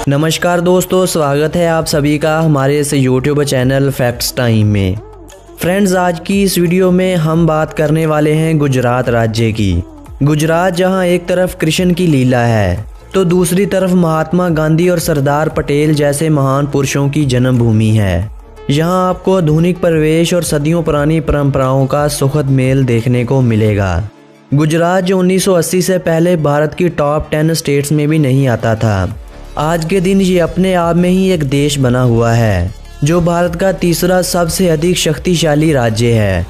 नमस्कार दोस्तों, स्वागत है आप सभी का हमारे इस यूट्यूब चैनल फैक्ट्स टाइम में। फ्रेंड्स, आज की इस वीडियो में हम बात करने वाले हैं गुजरात राज्य की। गुजरात जहां एक तरफ कृष्ण की लीला है तो दूसरी तरफ महात्मा गांधी और सरदार पटेल जैसे महान पुरुषों की जन्मभूमि है। यहाँ आपको आधुनिक परिवेश और सदियों पुरानी परंपराओं का सुखद मेल देखने को मिलेगा। गुजरात जो 1980 से पहले भारत की टॉप 10 स्टेट्स में भी नहीं आता था, आज के दिन ये अपने आप में ही एक देश बना हुआ है जो भारत का तीसरा सबसे अधिक शक्तिशाली राज्य है।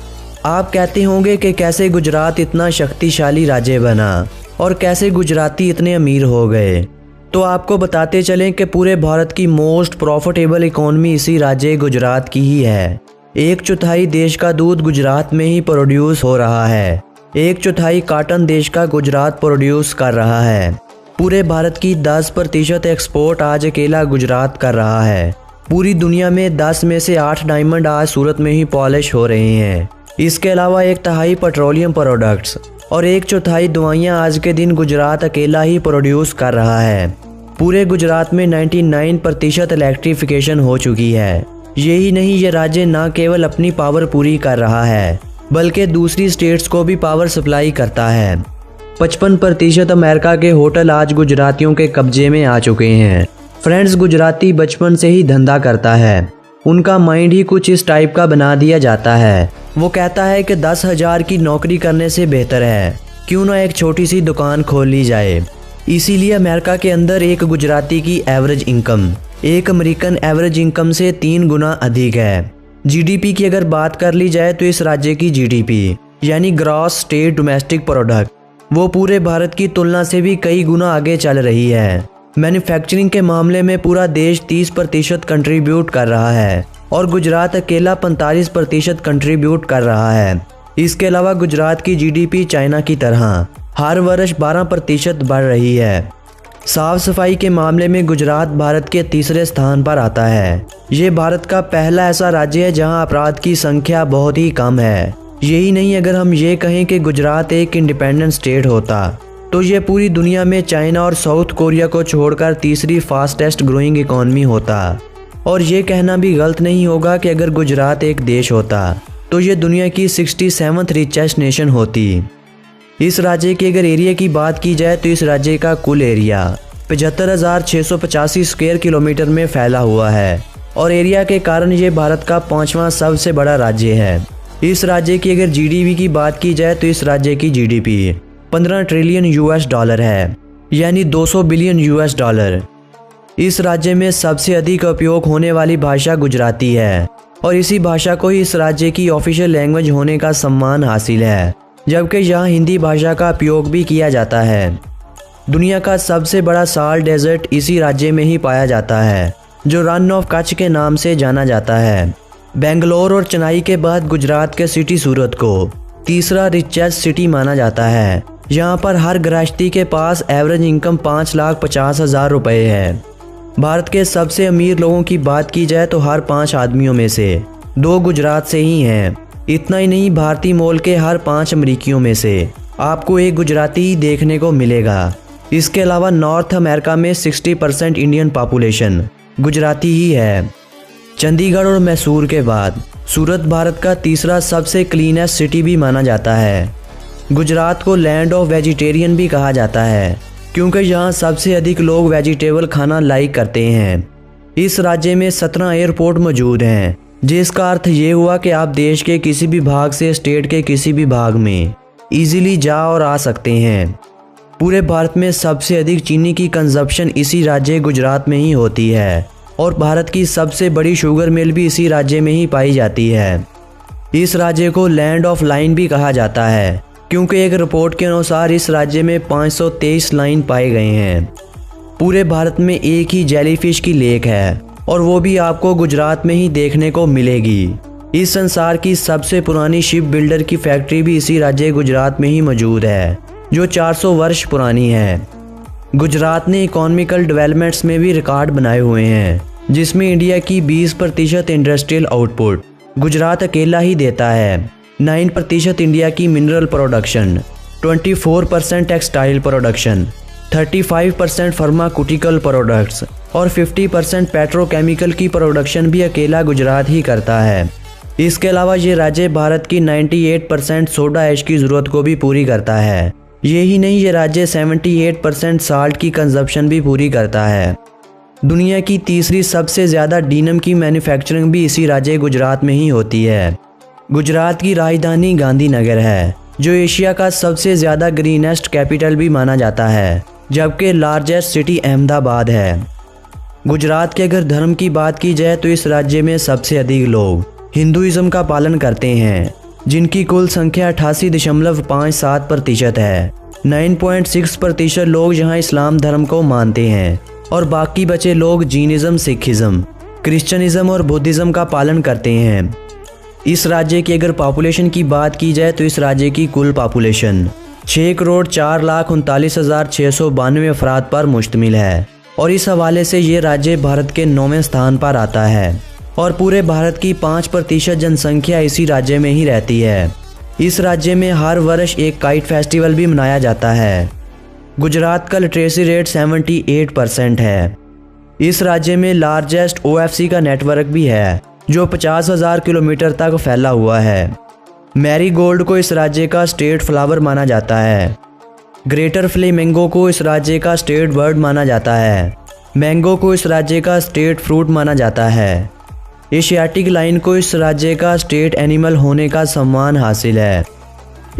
आप कहते होंगे कि कैसे गुजरात इतना शक्तिशाली राज्य बना और कैसे गुजराती इतने अमीर हो गए। तो आपको बताते चलें कि पूरे भारत की मोस्ट प्रॉफिटेबल इकोनॉमी इसी राज्य गुजरात की ही है। 1/4 देश का दूध गुजरात में ही प्रोड्यूस हो रहा है। 1/4 कॉटन देश का गुजरात प्रोड्यूस कर रहा है। पूरे भारत की 10% एक्सपोर्ट आज अकेला गुजरात कर रहा है। पूरी दुनिया में 10 में से 8 डायमंड आज सूरत में ही पॉलिश हो रहे हैं। इसके अलावा 1/3 पेट्रोलियम प्रोडक्ट्स और 1/4 दवाइयाँ आज के दिन गुजरात अकेला ही प्रोड्यूस कर रहा है। पूरे गुजरात में 99% इलेक्ट्रिफिकेशन हो चुकी है। यही नहीं, ये राज्य न केवल अपनी पावर पूरी कर रहा है बल्कि दूसरी स्टेट्स को भी पावर सप्लाई करता है। 55% अमेरिका के होटल आज गुजरातियों के कब्जे में आ चुके हैं। फ्रेंड्स, गुजराती बचपन से ही धंधा करता है। उनका माइंड ही कुछ इस टाइप का बना दिया जाता है। वो कहता है कि 10,000 की नौकरी करने से बेहतर है क्यों ना एक छोटी सी दुकान खोल ली जाए। इसीलिए अमेरिका के अंदर एक गुजराती की एवरेज इनकम एक अमेरिकन एवरेज इनकम से 3 गुना अधिक है। जीडीपी की अगर बात कर ली जाए तो इस राज्य की जीडीपी यानी ग्रॉस स्टेट डोमेस्टिक प्रोडक्ट वो पूरे भारत की तुलना से भी कई गुना आगे चल रही है। मैन्युफैक्चरिंग के मामले में पूरा देश 30% कंट्रीब्यूट कर रहा है और गुजरात अकेला 45% कंट्रीब्यूट कर रहा है। इसके अलावा गुजरात की जीडीपी चाइना की तरह हर वर्ष 12% बढ़ रही है। साफ सफाई के मामले में गुजरात भारत के तीसरे स्थान पर आता है। ये भारत का पहला ऐसा राज्य है जहां अपराध की संख्या बहुत ही कम है। यही नहीं, अगर हम ये कहें कि गुजरात एक इंडिपेंडेंट स्टेट होता तो ये पूरी दुनिया में चाइना और साउथ कोरिया को छोड़कर तीसरी फास्टेस्ट ग्रोइंग इकोनॉमी होता। और ये कहना भी गलत नहीं होगा कि अगर गुजरात एक देश होता तो ये दुनिया की 67th रिचेस्ट नेशन होती। इस राज्य के अगर एरिया की बात की जाए तो इस राज्य का कुल एरिया 75,685 स्क्वायर किलोमीटर में फैला हुआ है और एरिया के कारण ये भारत का 5वां सबसे बड़ा राज्य है। इस राज्य की अगर जीडीपी की बात की जाए तो इस राज्य की जीडीपी 15 ट्रिलियन यूएस डॉलर है, यानी 200 बिलियन यूएस डॉलर। इस राज्य में सबसे अधिक उपयोग होने वाली भाषा गुजराती है और इसी भाषा को ही इस राज्य की ऑफिशियल लैंग्वेज होने का सम्मान हासिल है, जबकि यहाँ हिंदी भाषा का उपयोग भी किया जाता है। दुनिया का सबसे बड़ा साल्ट डेजर्ट इसी राज्य में ही पाया जाता है जो रन ऑफ कच्छ के नाम से जाना जाता है। बेंगलोर और चेन्नई के बाद गुजरात के सिटी सूरत को तीसरा रिचेस्ट सिटी माना जाता है। यहाँ पर हर गृहस्थी के पास एवरेज इनकम 5,50,000 रुपये है। भारत के सबसे अमीर लोगों की बात की जाए तो हर 5 आदमियों में से 2 गुजरात से ही हैं। इतना ही नहीं, भारतीय मूल के हर 5 अमेरिकियों में से आपको एक गुजराती देखने को मिलेगा। इसके अलावा नॉर्थ अमेरिका में 60% इंडियन पॉपुलेशन गुजराती ही है। चंडीगढ़ और मैसूर के बाद सूरत भारत का तीसरा सबसे क्लीनेस्ट सिटी भी माना जाता है। गुजरात को लैंड ऑफ वेजिटेरियन भी कहा जाता है क्योंकि यहाँ सबसे अधिक लोग वेजिटेबल खाना लाइक करते हैं। इस राज्य में 17 एयरपोर्ट मौजूद हैं, जिसका अर्थ ये हुआ कि आप देश के किसी भी भाग से स्टेट के किसी भी भाग में इजीली जा और आ सकते हैं। पूरे भारत में सबसे अधिक चीनी की कंजप्शन इसी राज्य गुजरात में ही होती है और भारत की सबसे बड़ी शुगर मिल भी इसी राज्य में ही पाई जाती है। इस राज्य को लैंड ऑफ लाइन भी कहा जाता है क्योंकि एक रिपोर्ट के अनुसार इस राज्य में 523 लाइन पाए गए हैं। पूरे भारत में एक ही जेलीफिश की लेक है और वो भी आपको गुजरात में ही देखने को मिलेगी। इस संसार की सबसे पुरानी शिप बिल्डर की फैक्ट्री भी इसी राज्य गुजरात में ही मौजूद है। जो 400 वर्ष पुरानी है। गुजरात ने इकोनॉमिकल डेवलपमेंट्स में भी रिकॉर्ड बनाए हुए हैं, जिसमें इंडिया की 20% इंडस्ट्रियल आउटपुट गुजरात अकेला ही देता है। 9% इंडिया की mineral production, 24% textile production, 35% pharmaceutical products और 50% पेट्रोकेमिकल की प्रोडक्शन भी अकेला गुजरात ही करता है। इसके अलावा ये राज्य भारत की 98% सोडा ऐश की ज़रूरत को भी पूरी करता है। यही नहीं, ये राज्य 78% साल्ट की कंजप्शन भी पूरी करता है। दुनिया की तीसरी सबसे ज़्यादा डीनम की मैन्युफैक्चरिंग भी इसी राज्य गुजरात में ही होती है। गुजरात की राजधानी गांधीनगर है, जो एशिया का सबसे ज़्यादा ग्रीनेस्ट कैपिटल भी माना जाता है, जबकि लार्जेस्ट सिटी अहमदाबाद है। गुजरात के अगर धर्म की बात की जाए तो इस राज्य में सबसे अधिक लोग हिंदुइज्म का पालन करते हैं, जिनकी कुल संख्या 88.57% है। 9.6% लोग यहाँ इस्लाम धर्म को मानते हैं और बाकी बचे लोग जीनिज़्म, सिखिज़्म, क्रिश्चियनिज़्म और बुद्धिज़्म का पालन करते हैं। इस राज्य की अगर पॉपुलेशन की बात की जाए तो इस राज्य की कुल पॉपुलेशन 6,04,39,692 अफराद पर मुश्तमिल है और इस हवाले से ये राज्य भारत के 9वें स्थान पर आता है और पूरे भारत की 5% जनसंख्या इसी राज्य में ही रहती है। इस राज्य में हर वर्ष एक काइट फेस्टिवल भी मनाया जाता है। गुजरात का लिटरेसी रेट 78% है। इस राज्य में लार्जेस्ट OFC का नेटवर्क भी है, जो 50,000 किलोमीटर तक फैला हुआ है। मैरीगोल्ड को इस राज्य का स्टेट फ्लावर माना जाता है। ग्रेटर फ्लेमिंगो को इस राज्य का स्टेट बर्ड माना जाता है। मैंगो को इस राज्य का स्टेट फ्रूट माना जाता है। एशियाटिक लाइन को इस राज्य का स्टेट एनिमल होने का सम्मान हासिल है।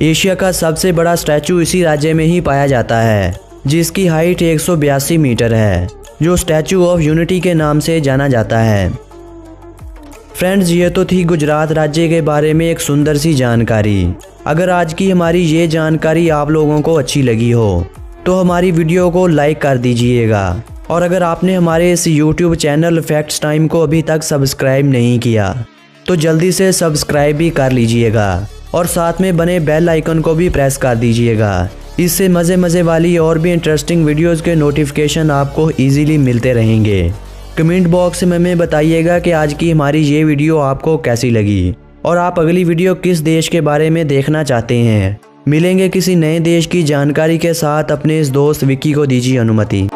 एशिया का सबसे बड़ा स्टैचू इसी राज्य में ही पाया जाता है, जिसकी हाइट 182 मीटर है, जो स्टैचू ऑफ यूनिटी के नाम से जाना जाता है। फ्रेंड्स, ये तो थी गुजरात राज्य के बारे में एक सुंदर सी जानकारी। अगर आज की हमारी ये जानकारी आप लोगों को अच्छी लगी हो तो हमारी वीडियो को लाइक कर दीजिएगा, और अगर आपने हमारे इस YouTube चैनल फैक्ट्स टाइम को अभी तक सब्सक्राइब नहीं किया तो जल्दी से सब्सक्राइब भी कर लीजिएगा और साथ में बने बेल आइकन को भी प्रेस कर दीजिएगा। इससे मज़े वाली और भी इंटरेस्टिंग वीडियोस के नोटिफिकेशन आपको इजीली मिलते रहेंगे। कमेंट बॉक्स में हमें बताइएगा कि आज की हमारी ये वीडियो आपको कैसी लगी और आप अगली वीडियो किस देश के बारे में देखना चाहते हैं। मिलेंगे किसी नए देश की जानकारी के साथ। अपने इस दोस्त विक्की को दीजिए अनुमति।